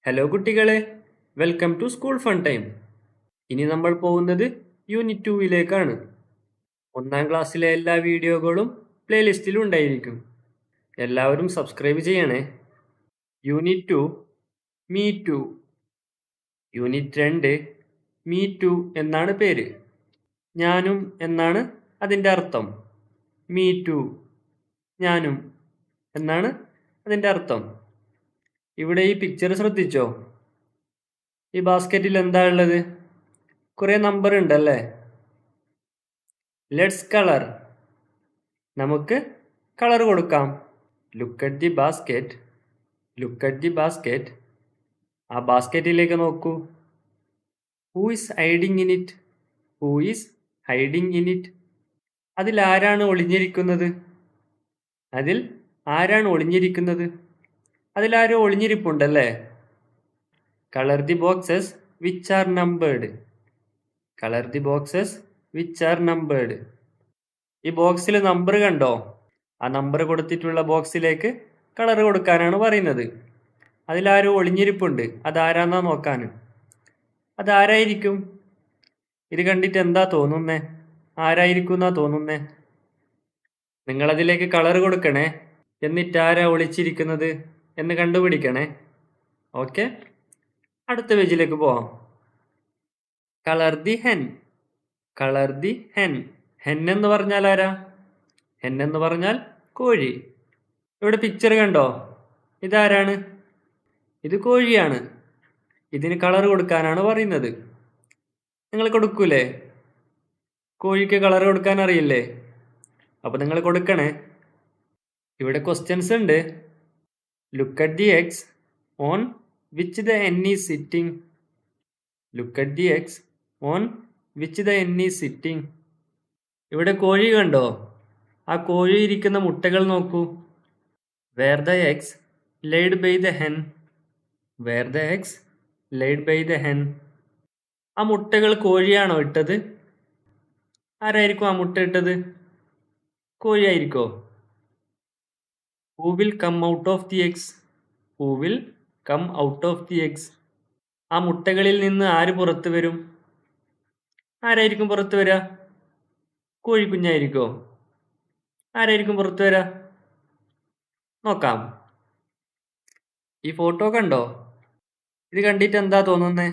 Hello കുട്ടികളെ, welcome to school fun time. ഇനി നമ്മൾ പോകുന്നത് യൂണിറ്റ് 2-ലേക്കാണ്. 1-ാം ക്ലാസ്സിലെ എല്ലാ വീഡിയോകളും പ്ലേലിസ്റ്റിൽ ഉണ്ടായിരിക്കും. എല്ലാവരും സബ്സ്ക്രൈബ് ചെയ്യണേ. Unit 2 me too. Unit 2 me too എന്നാണ് പേര്. ഞാനും എന്നാണ് അതിൻ്റെ അർത്ഥം. മീ ടു, ഞാനും എന്നാണ് അതിൻ്റെ അർത്ഥം. ഇവിടെ ഈ പിക്ചർ ശ്രദ്ധിച്ചോ? ഈ ബാസ്ക്കറ്റിൽ എന്താ ഉള്ളത്? കുറേ നമ്പർ ഉണ്ടല്ലേ? Let's colour. നമുക്ക് കളർ കൊടുക്കാം. Look at the basket. Look at the basket. ആ ബാസ്ക്കറ്റിലേക്ക് നോക്കൂ. Who is hiding in it? Who is hiding in it? അതിൽ ആരാണ് ഒളിഞ്ഞിരിക്കുന്നത്? അതിൽ ആരാണ് ഒളിഞ്ഞിരിക്കുന്നത്? അതിലാരോ ഒളിഞ്ഞിരിപ്പുണ്ടല്ലേ? Colour the boxes which are numbered. Colour the boxes which are numbered. ഈ ബോക്സിൽ നമ്പർ കണ്ടോ? ആ നമ്പർ കൊടുത്തിട്ടുള്ള ബോക്സിലേക്ക് കളർ കൊടുക്കാനാണ് പറയുന്നത്. അതിലാരോ ഒളിഞ്ഞിരിപ്പുണ്ട്. അതാരാന്നാ നോക്കാൻ. അതാരായിരിക്കും? ഇത് കണ്ടിട്ട് എന്താ തോന്നുന്നേ? ആരായിരിക്കും എന്നാ തോന്നുന്നേ? നിങ്ങളതിലേക്ക് കളർ കൊടുക്കണേ. എന്നിട്ട് ആരാ ഒളിച്ചിരിക്കുന്നത് എന്ന് കണ്ടുപിടിക്കണേ. ഓക്കെ, അടുത്ത പേജിലേക്ക് പോവാം. Colour the hen. Colour the hen. Hen എന്ന് പറഞ്ഞാൽ ആരാ? ഹെൻ എന്ന് പറഞ്ഞാൽ കോഴി. ഇവിടെ പിക്ചർ കണ്ടോ? ഇതാരാണ്? ഇത് കോഴിയാണ്. ഇതിന് കളർ കൊടുക്കാനാണ് പറയുന്നത്. നിങ്ങൾ കൊടുക്കൂലേ? കോഴിക്ക് കളർ കൊടുക്കാൻ അറിയില്ലേ? അപ്പോൾ നിങ്ങൾ കൊടുക്കണേ. ഇവിടെ ക്വസ്റ്റ്യൻസ് ഉണ്ട്. Look at the eggs on which the hen is sitting. Look at the eggs on which the hen is sitting. ഇവിടെ കോഴി കണ്ടോ? ആ കോഴി ഇരിക്കുന്ന മുട്ടകൾ നോക്കൂ. Where the eggs laid by the hen. Where the eggs laid by the hen. ആ മുട്ടകൾ കോഴിയാണോ ഇട്ടത്? ആരായിരിക്കും ആ മുട്ട ഇട്ടത്? കോഴിയായിരിക്കോ? Who will come out of the eggs. Who will come out of the eggs. ആ മുട്ടകളിൽ നിന്ന് ആര് പുറത്തു വരും? ആരായിരിക്കും പുറത്തു വരിക? കോഴിക്കുഞ്ഞായിരിക്കോ? ആരായിരിക്കും പുറത്തു വരിക? നോക്കാം. ഈ ഫോട്ടോ കണ്ടോ? ഇത് കണ്ടിട്ട് എന്താ തോന്നുന്നേ?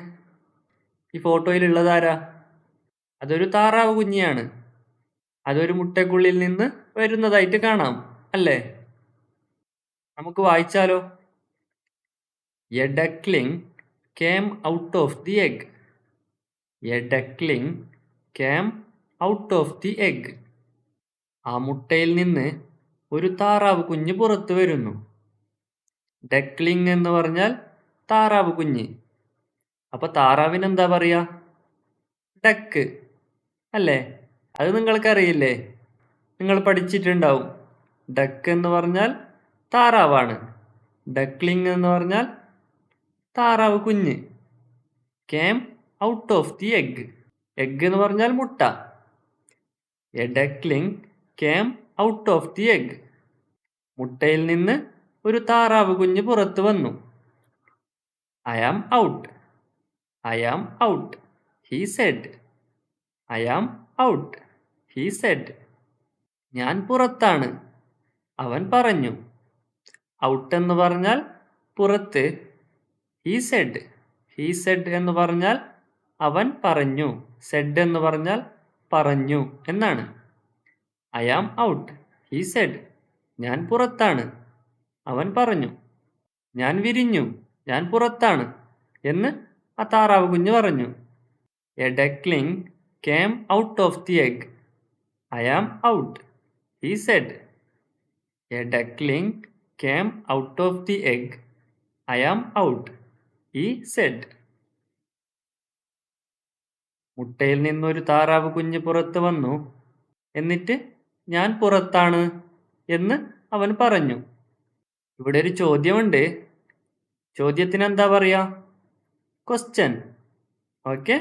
ഈ ഫോട്ടോയിലുള്ളത് ആരാ? അതൊരു താറാവ് കുഞ്ഞിയാണ്. അതൊരു മുട്ടക്കുള്ളിൽ നിന്ന് വരുന്നതായിട്ട് കാണാം അല്ലേ? നമുക്ക് വായിച്ചാലോ? A duckling came out of the egg. A duckling came out of the egg. ആ മുട്ടയിൽ നിന്ന് ഒരു താറാവ് കുഞ്ഞ് പുറത്തു വരുന്നു. ഡക്ലിംഗ് എന്ന് പറഞ്ഞാൽ താറാവ് കുഞ്ഞ്. അപ്പൊ താറാവിന് എന്താ പറയാ? ഡക്ക് അല്ലേ? അത് നിങ്ങൾക്കറിയില്ലേ? നിങ്ങൾ പഠിച്ചിട്ടുണ്ടാവും. ഡക്ക് എന്ന് പറഞ്ഞാൽ താറാവാണ്. ഡക്ലിംഗ് എന്ന് പറഞ്ഞാൽ താറാവ് കുഞ്ഞ്. Came out of the egg. Egg എന്ന് പറഞ്ഞാൽ മുട്ട. A duckling came out of the egg. മുട്ടയിൽ നിന്ന് ഒരു താറാവ് കുഞ്ഞ് പുറത്തു വന്നു. I am out. I am out he said. I am out he said. ഞാൻ പുറത്താണ്, അവൻ പറഞ്ഞു. ഔട്ട് എന്ന് പറഞ്ഞാൽ പുറത്ത്. He said. ഹി സെഡ് എന്ന് പറഞ്ഞാൽ അവൻ പറഞ്ഞു. സെഡ് എന്ന് പറഞ്ഞാൽ പറഞ്ഞു എന്നാണ്. I am out he said. ഞാൻ പുറത്താണ്, അവൻ പറഞ്ഞു. ഞാൻ വിരിഞ്ഞു, ഞാൻ പുറത്താണ് എന്ന് ആ താറാവ് കുഞ്ഞ് പറഞ്ഞു. A duckling came out of the egg. I am out he said. A duckling came out of the egg. I am out he said. മുട്ടയിൽ നിന്നൊരു താറാവ് കുഞ്ഞ് പുറത്തു വന്നു. എന്നിട്ട് ഞാൻ പുറത്താണ് എന്ന് അവൻ പറഞ്ഞു. ഇവിടെ ഒരു ചോദ്യമുണ്ട്. ചോദ്യത്തിന് എന്താ പറയാ? Question. Okay.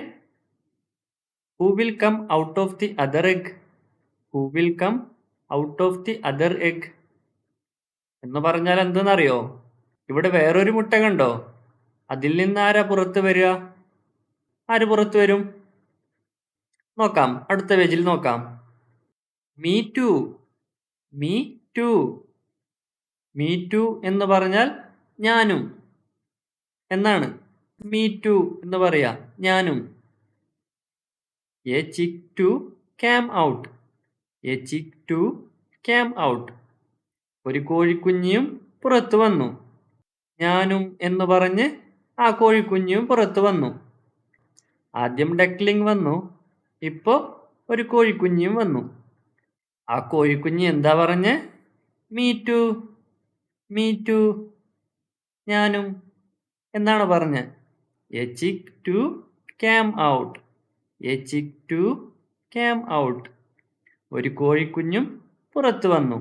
Who will come out of the other egg? Who will come out of the other egg എന്ന് പറഞ്ഞാൽ എന്തെന്നറിയോ? ഇവിടെ വേറൊരു മുട്ട കണ്ടോ? അതിൽ നിന്ന് ആരാ പുറത്ത് വരിക? ആര് പുറത്ത് വരും? നോക്കാം, അടുത്ത പേജിൽ നോക്കാം. Me too, me too. Me too എന്ന് പറഞ്ഞാൽ ഞാനും എന്നാണ്. മീ ടു എന്ന് പറയാ, ഞാനും. A chick too came out. A chick too came out. ഒരു കോഴിക്കുഞ്ഞിയും പുറത്തു വന്നു. ഞാനും എന്ന് പറഞ്ഞ് ആ കോഴിക്കുഞ്ഞിയും പുറത്തു വന്നു. ആദ്യം ഡക്ലിംഗ് വന്നു, ഇപ്പോ ഒരു കോഴിക്കുഞ്ഞിയും വന്നു. ആ കോഴിക്കുഞ്ഞ് എന്താ പറഞ്ഞ്? മീ ടു, മീ ടു, ഞാനും എന്നാണ് പറഞ്ഞ്. A chick too came out. A chick too came out. ഒരു കോഴിക്കുഞ്ഞും പുറത്തു വന്നു.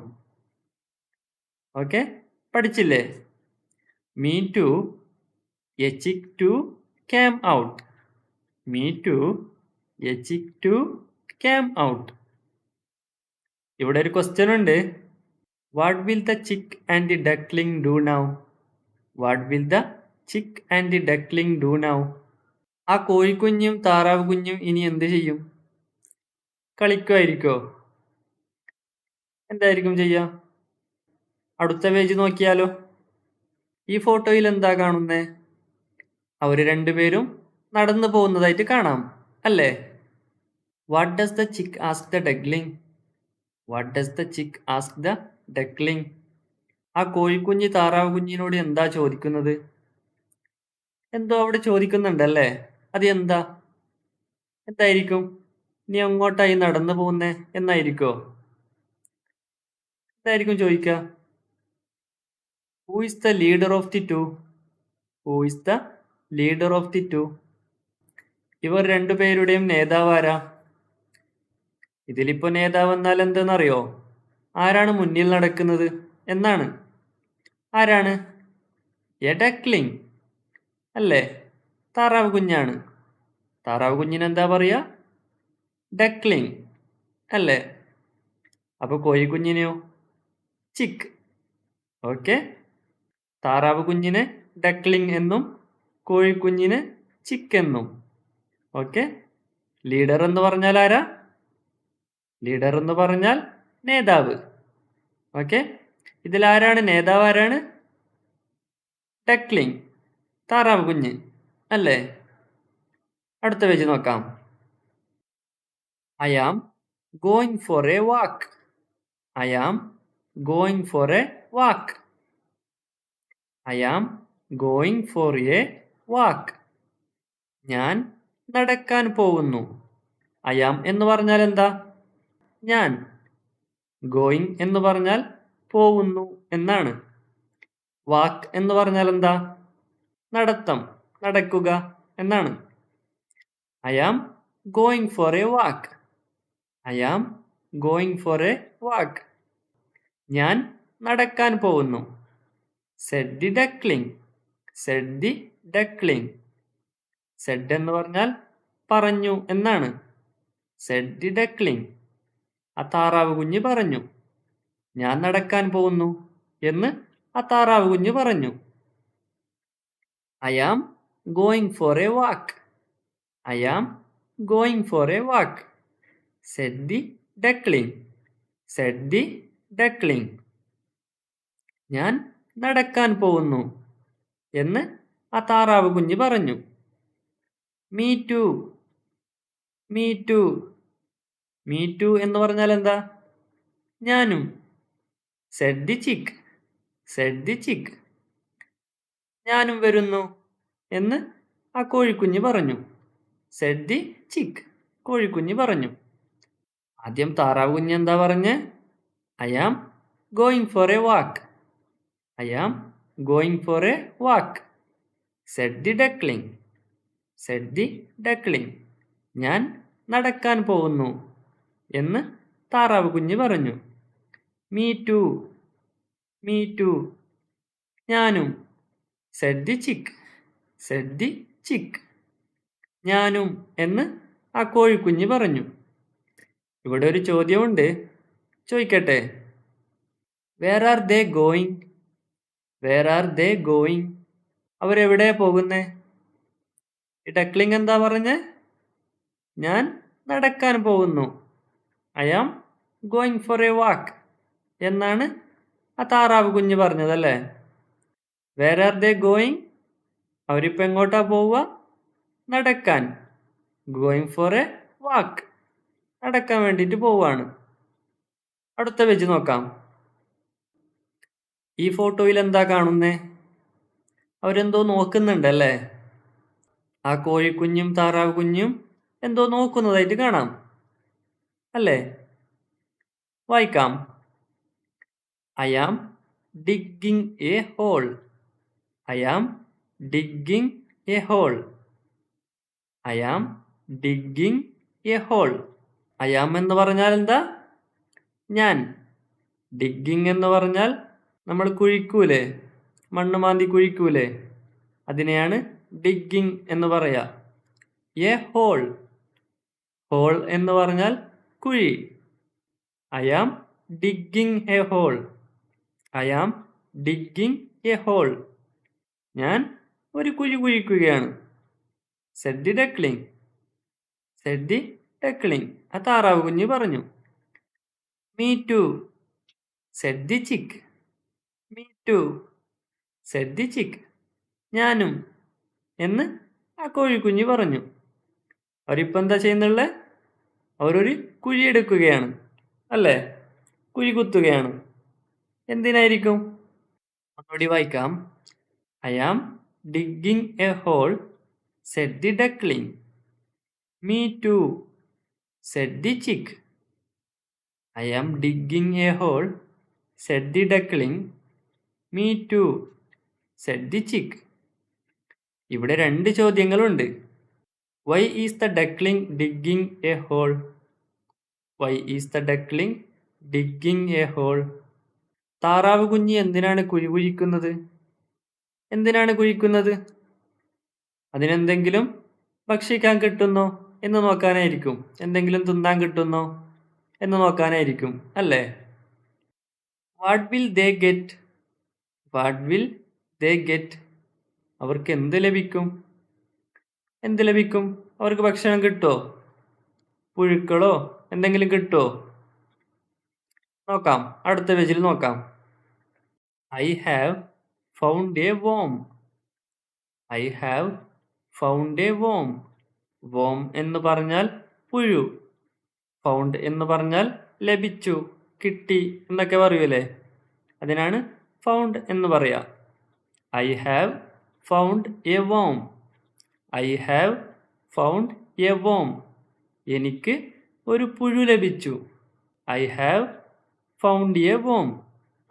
ഓക്കെ, പഠിച്ചില്ലേ? Me too, a chick too came out. Me too, a chick too came out. ഇവിടെ ഒരു ക്വസ്റ്റ്യൻ ഉണ്ട്. What will the chick and the duckling do now? What will the chick and the duckling do now? ആ കോഴിക്കുഞ്ഞും താറാവ് കുഞ്ഞും ഇനി എന്ത് ചെയ്യും? കളിക്കുമായിരിക്കോ? എന്തായിരിക്കും ചെയ്യുക? അടുത്ത പേജ് നോക്കിയാലോ. ഈ ഫോട്ടോയിൽ എന്താ കാണുന്നേ? അവര് രണ്ടുപേരും നടന്നു പോകുന്നതായിട്ട് കാണാം, അല്ലേ? What does the chick ask the duckling? What does the chick ask the duckling? ആ കോഴിക്കുഞ്ഞ് താറാവ് കുഞ്ഞിനോട് എന്താ ചോദിക്കുന്നത്? എന്തോ അവിടെ ചോദിക്കുന്നുണ്ടല്ലേ? അത് എന്താ? എന്തായിരിക്കും? നീ എങ്ങോട്ടായി നടന്നു പോകുന്നേ എന്നായിരിക്കോ? എന്തായിരിക്കും ചോദിക്കുക? Who is the leader of the two? Who is the leader of the two? ഇവർ രണ്ടുപേരുടെയും നേതാവ് ആരാ? ഇതിലിപ്പോ നേതാവ് എന്നാൽ എന്തെന്നറിയോ? ആരാണ് മുന്നിൽ നടക്കുന്നത് എന്നാണ്. ആരാണ്? എ ഡക്ലിംഗ് അല്ലേ? താറാവ് കുഞ്ഞാണ്. താറാവ് കുഞ്ഞിന് എന്താ പറയാ? ഡക്ലിംഗ് അല്ലേ? അപ്പൊ കോഴിക്കുഞ്ഞിനെയോ? ചിക്ക്. ഓക്കെ, താറാവ് കുഞ്ഞിനെ ഡക്ലിംഗ് എന്നും കോഴിക്കുഞ്ഞിന് ചിക്ക് എന്നും. ഓക്കെ, ലീഡർ എന്ന് പറഞ്ഞാൽ ആരാ? ലീഡർ എന്ന് പറഞ്ഞാൽ നേതാവ്. ഓക്കെ, ഇതിൽ ആരാണ് നേതാവ്? ആരാണ്? ഡക്ലിംഗ്, താറാവ് കുഞ്ഞ് അല്ലേ? അടുത്ത പേജ് നോക്കാം. I am going for a walk. I am going for a walk. I am going for a walk. ഞാൻ നടക്കാൻ പോകുന്നു. ഐ ആം എന്ന് പറഞ്ഞാൽ എന്താ? ഞാൻ. ഗോയിങ് എന്ന് പറഞ്ഞാൽ പോകുന്നു എന്നാണ്. വാക്ക് എന്ന് പറഞ്ഞാൽ എന്താ? നടത്തം, നടക്കുക എന്നാണ്. I am going for a walk. I am going for a walk. ഞാൻ നടക്കാൻ പോകുന്നു. Said the duckling. Said the duckling. Said എന്ന് പറഞ്ഞാൽ പറഞ്ഞു എന്നാണ്. Said the duckling. ആ താറാവ് കുഞ്ഞ് പറഞ്ഞു. ഞാൻ നടക്കാൻ പോകുന്നു എന്ന് ആ താറാവ് കുഞ്ഞ് പറഞ്ഞു. I am going for a walk. I am going for a walk. Said the duckling. Said the duckling. ഞാൻ നടക്കാൻ പോകുന്നു എന്ന് ആ താറാവ് കുഞ്ഞ് പറഞ്ഞു. Me too. Me too. Me too എന്ന് പറഞ്ഞാൽ എന്താ? ഞാനും. Said the chick. Said the chick. ഞാനും വരുന്നു എന്ന് ആ കോഴിക്കുഞ്ഞ് പറഞ്ഞു. സെഡ് ദി ചിക്ക്. കോഴിക്കുഞ്ഞ് പറഞ്ഞു. ആദ്യം താറാവ് കുഞ്ഞ് എന്താ പറഞ്ഞ്? I am going for a walk. I am going for a walk. Said the duckling. Said the duckling. ഞാൻ നടക്കാൻ പോകുന്നു എന്ന് താറാവ് കുഞ്ഞ് പറഞ്ഞു. Me too. Me too. ഞാനും. Said the chick. Said the chick. ഞാനും എന്ന് ആ കോഴിക്കുഞ്ഞ് പറഞ്ഞു. ഇവിടെ ഒരു ചോദ്യമുണ്ട്, ചോദിക്കട്ടെ. Where are they going? Where are they going? അവരെവിടെയാ പോകുന്നേ? ഈ ഡക്ലിംഗ് എന്താ പറഞ്ഞേ? ഞാൻ നടക്കാൻ പോകുന്നു. I am going for a walk എന്നാണ് ആ താറാവ് കുഞ്ഞ് പറഞ്ഞതല്ലേ? Where are they going? അവരിപ്പോൾ എങ്ങോട്ടാ പോവുക? നടക്കാൻ. ഗോയിങ് ഫോർ എ വാക്ക്, നടക്കാൻ വേണ്ടിയിട്ട് പോവാണ്. അടുത്ത വെച്ച് നോക്കാം. ഈ ഫോട്ടോയിൽ എന്താ കാണുന്നേ? അവരെന്തോ നോക്കുന്നുണ്ടല്ലേ? ആ കോഴിക്കുഞ്ഞും താറാവ് കുഞ്ഞും എന്തോ നോക്കുന്നതായിട്ട് കാണാം അല്ലേ? വായിക്കാം. I am digging a hole. I am digging a hole. I am digging a hole. I am എന്ന് പറഞ്ഞാൽ എന്താ? ഞാൻ. ഡിഗ്ഗിങ് എന്ന് പറഞ്ഞാൽ നമ്മൾ കുഴിക്കൂലേ, മണ്ണ് മാന്തി കുഴിക്കൂലേ, അതിനെയാണ് ഡിഗ്ഗിങ് എന്ന് പറയാ. A whole. ഹോൾ എന്ന് പറഞ്ഞാൽ കുഴി. I am digging a hole. I am digging a hole. ഞാൻ ഒരു കുഴി കുഴിക്കുകയാണ്. Said the duckling. Said the duckling. ആ താറാവ് കുഞ്ഞ് പറഞ്ഞു. Me too. Said the chick. Me too. Said the chick. ഞാനും എന്ന് ആ കോഴിക്കുഞ്ഞ് പറഞ്ഞു. അവരിപ്പോൾ എന്താ ചെയ്യുന്നുള്ളത്? അവരൊരു കുഴി എടുക്കുകയാണ് അല്ലേ? കുഴി കുത്തുകയാണ്. എന്തിനായിരിക്കും? ഒന്നുകൂടി വായിക്കാം. I am digging a hole, said the duckling. Me too, said the chick. I am digging a hole, said the duckling. Me too, said the chick. ഇവിടെ 2 ചോദ്യങ്ങളുണ്ട്. Why is the duckling digging a hole? Why is the duckling digging a hole? താറാവ് കുഞ്ഞ് എന്തിനാണ് കുഴി കുഴിക്കുന്നത്? എന്തിനാണ് കുഴിക്കുന്നത്? അതിനെന്തെങ്കിലും ഭക്ഷിക്കാൻ കിട്ടുന്നോ എന്ന് നോക്കാനായിരിക്കും. എന്തെങ്കിലും തിന്നാൻ കിട്ടുന്നോ എന്ന് നോക്കാനായിരിക്കും അല്ലേ? What will they get? What will they get? അവർക്ക് എന്ത് ലഭിക്കും? എന്ത് ലഭിക്കും? അവർക്ക് ഭക്ഷണം കിട്ടുമോ? പുഴുക്കളോ എന്തെങ്കിലും കിട്ടുമോ? നോക്കാം. അടുത്ത പേജിൽ നോക്കാം. I have found a worm. I have found a worm. Worm എന്ന് പറഞ്ഞാൽ പുഴു. ഫൗണ്ട് എന്ന് പറഞ്ഞാൽ ലഭിച്ചു, കിട്ടി എന്നൊക്കെ പറയൂലേ, അതിനാണ് ഫൗണ്ട് എന്ന് പറയാ. I have found a worm. I have found a worm. എനിക്ക് ഒരു പുഴു ലഭിച്ചു. I have found a worm.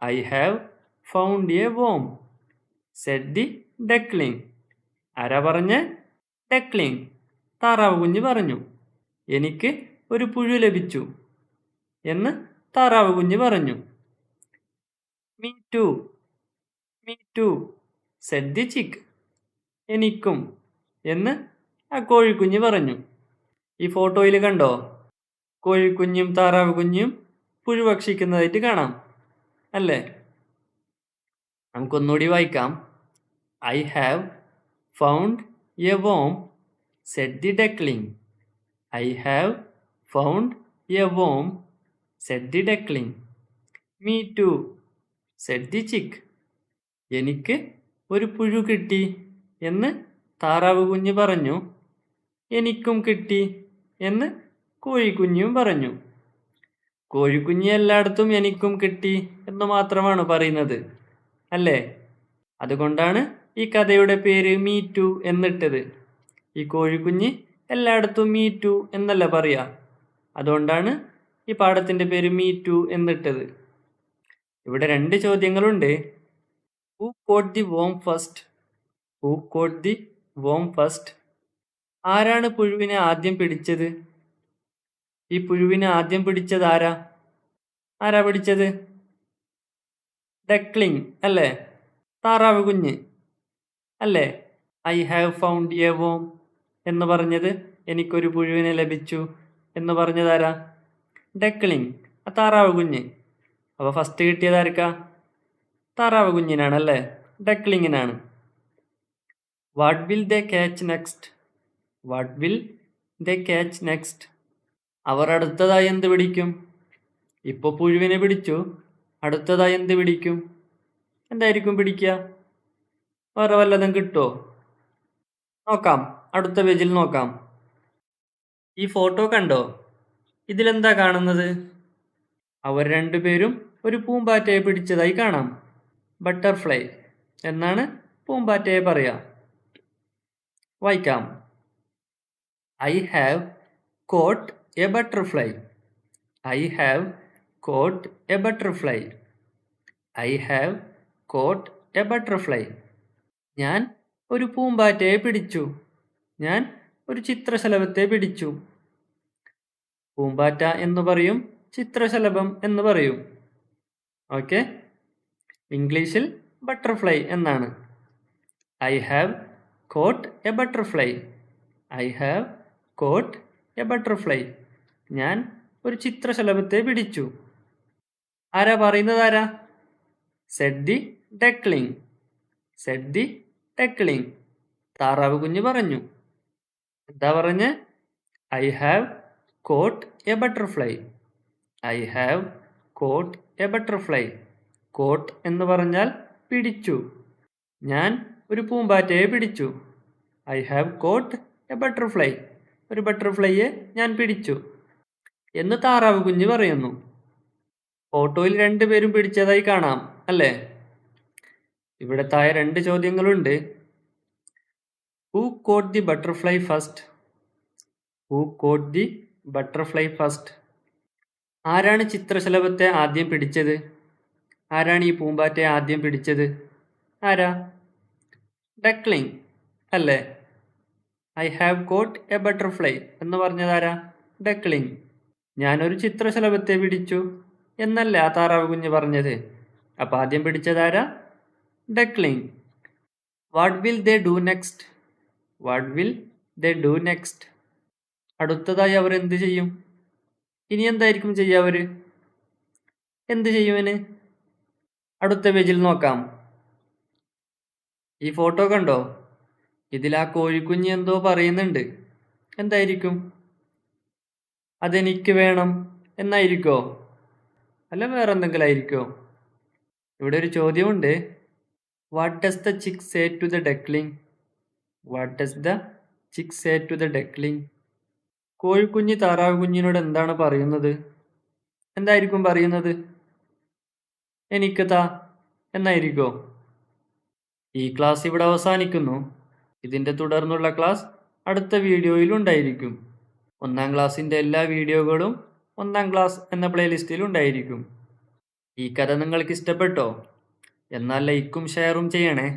I have found a worm. Said the duckling. ആരാ പറഞ്ഞ? ഡക്ലിംഗ്, താറാവ് കുഞ്ഞ് പറഞ്ഞു. എനിക്ക് ഒരു പുഴു ലഭിച്ചു എന്ന് താറാവ് കുഞ്ഞ് പറഞ്ഞു. Me too. Me too, said the chick. എനിക്കും എന്ന് ആ കോഴിക്കുഞ്ഞ് പറഞ്ഞു. ഈ ഫോട്ടോയിൽ കണ്ടോ? കോഴിക്കുഞ്ഞും താറാവ് കുഞ്ഞും പുഴു ഭക്ഷിക്കുന്നതായിട്ട് കാണാം അല്ലേ? നമുക്കൊന്നുകൂടി വായിക്കാം. I have found a worm, said the duckling. I have found a worm, said the duckling. Me too, said the chick. എനിക്ക് ഒരു പുഴു കിട്ടി എന്ന് താറാവ് കുഞ്ഞ് പറഞ്ഞു. എനിക്കും കിട്ടി എന്ന് കോഴിക്കുഞ്ഞും പറഞ്ഞു. കോഴിക്കുഞ്ഞ് എല്ലായിടത്തും എനിക്കും കിട്ടി എന്ന് മാത്രമാണ് പറയുന്നത് അല്ലേ? അതുകൊണ്ടാണ് ഈ കഥയുടെ പേര് മീ ടു എന്നിട്ടത്. ഈ കോഴിക്കുഞ്ഞ് എല്ലായിടത്തും മീ ടു എന്നല്ല പറയാ. അതുകൊണ്ടാണ് ഈ പാഠത്തിൻ്റെ പേര് മീ ടു എന്നിട്ടത്. ഇവിടെ 2 ചോദ്യങ്ങളുണ്ട്. Who caught the worm first? Who caught the worm first? ആരാണ് പുഴുവിനെ ആദ്യം പിടിച്ചത്? ഈ പുഴുവിനെ ആദ്യം പിടിച്ചത് ആരാ? ആരാ പിടിച്ചത്? ഡക്ലിംഗ് അല്ലേ? താറാവ് കുഞ്ഞ് അല്ലേ? I have found a worm എന്ന് പറഞ്ഞത്, എനിക്കൊരു പുഴുവിനെ ലഭിച്ചു എന്ന് പറഞ്ഞതാരാ? ഡക്ലിംഗ്, ആ താറാവ് കുഞ്ഞ്. അപ്പോൾ ഫസ്റ്റ് കിട്ടിയത് ആർക്കാ? താറാവ് കുഞ്ഞിനാണല്ലേ? ഡക്ലിങ്ങിനാണ്. What will they catch next? What will they catch next? അവർ അടുത്തതായി എന്ത് പിടിക്കും? ഇപ്പോൾ പുഴുവിനെ പിടിച്ചു, അടുത്തതായി എന്ത് പിടിക്കും? എന്തായിരിക്കും പിടിക്കുക? വേറെ വല്ലതും കിട്ടുമോ? നോക്കാം, അടുത്ത പേജിൽ നോക്കാം. ഈ ഫോട്ടോ കണ്ടോ? ഇതിലെന്താ കാണുന്നത്? അവർ രണ്ടുപേരും ഒരു പൂമ്പാറ്റയെ പിടിച്ചതായി കാണാം. ബട്ടർഫ്ലൈ എന്നാണ് പൂമ്പാറ്റയെ പറയാം. വായിക്കാം. I have caught a butterfly. I have caught a butterfly. I have caught a butterfly. ഞാൻ ഒരു പൂമ്പാറ്റയെ പിടിച്ചു. ഞാൻ ഒരു ചിത്രശലഭത്തെ പിടിച്ചു. പൂമ്പാറ്റ എന്ന് പറയും, ചിത്രശലഭം എന്ന് പറയും. ഓക്കെ, ഇംഗ്ലീഷിൽ ബട്ടർഫ്ലൈ എന്നാണ്. I have caught a butterfly. I have caught a butterfly. ഞാൻ ഒരു ചിത്രശലഭത്തെ പിടിച്ചു. ആരാ പറയുന്നത്? ആരാ? Said the duckling. Said the duckling. താറാവ് കുഞ്ഞ് പറഞ്ഞു. എന്താ പറഞ്ഞ്? I have caught a butterfly. I have caught a butterfly. Caught എന്ന് പറഞ്ഞാൽ പിടിച്ചു. ഞാൻ ഒരു പൂമ്പാറ്റയെ പിടിച്ചു. I have caught a butterfly. ഒരു ബട്ടർഫ്ലൈയെ ഞാൻ പിടിച്ചു എന്ന് താറാവ് കുഞ്ഞ് പറയുന്നു. ഫോട്ടോയിൽ രണ്ടുപേരും പിടിച്ചതായി കാണാം അല്ലേ? ഇവിടെ താഴെ 2 ചോദ്യങ്ങളുണ്ട്. Who caught the butterfly first? Who caught the butterfly first? ആരാണ് ചിത്രശലഭത്തെ ആദ്യം പിടിച്ചത്? ആരാണ് ഈ പൂമ്പാറ്റയെ ആദ്യം പിടിച്ചത്? ആരാ? ഡക്ലിംഗ് അല്ലേ? I have caught a butterfly എന്ന് പറഞ്ഞതാരാ? ഡക്ലിംഗ്. ഞാനൊരു ചിത്രശലഭത്തെ പിടിച്ചു എന്നല്ലേ ആ താറാവ് കുഞ്ഞ് പറഞ്ഞത്? അപ്പം ആദ്യം പിടിച്ചതാരാ? Duckling. What will they do next? What will they do next? അടുത്തതായി അവർ എന്ത് ചെയ്യും? ഇനി എന്തായിരിക്കും ചെയ്യുക അവർ? എന്ത് ചെയ്യുമെന്ന് അടുത്ത പേജിൽ നോക്കാം. ഈ ഫോട്ടോ കണ്ടോ? ഇതിൽ ആ കോഴിക്കുഞ്ഞ് എന്തോ പറയുന്നുണ്ട്. എന്തായിരിക്കും? അതെനിക്ക് വേണം എന്നായിരിക്കോ? അല്ല വേറെ എന്തെങ്കിലും ആയിരിക്കോ? ഇവിടെ ഒരു ചോദ്യമുണ്ട്. What does the chick say to the duckling? What does the chick say to the duckling? കോഴിക്കുഞ്ഞ് താറാവ് കുഞ്ഞിനോട് എന്താണ് പറയുന്നത്? എന്തായിരിക്കും പറയുന്നത്? എനിക്ക് താ എന്നായിരിക്കോ? ഈ ക്ലാസ് ഇവിടെ അവസാനിക്കുന്നു. ഇതിൻ്റെ തുടർന്നുള്ള ക്ലാസ് അടുത്ത വീഡിയോയിൽ ഉണ്ടായിരിക്കും. 1-ാം ക്ലാസ്സിൻ്റെ എല്ലാ വീഡിയോകളും 1-ാം ക്ലാസ് എന്ന പ്ലേലിസ്റ്റിൽ ഉണ്ടായിരിക്കും. ഈ കഥ നിങ്ങൾക്ക് ഇഷ്ടപ്പെട്ടോ? എന്നാൽ ലൈക്കും ഷെയറും ചെയ്യണേ.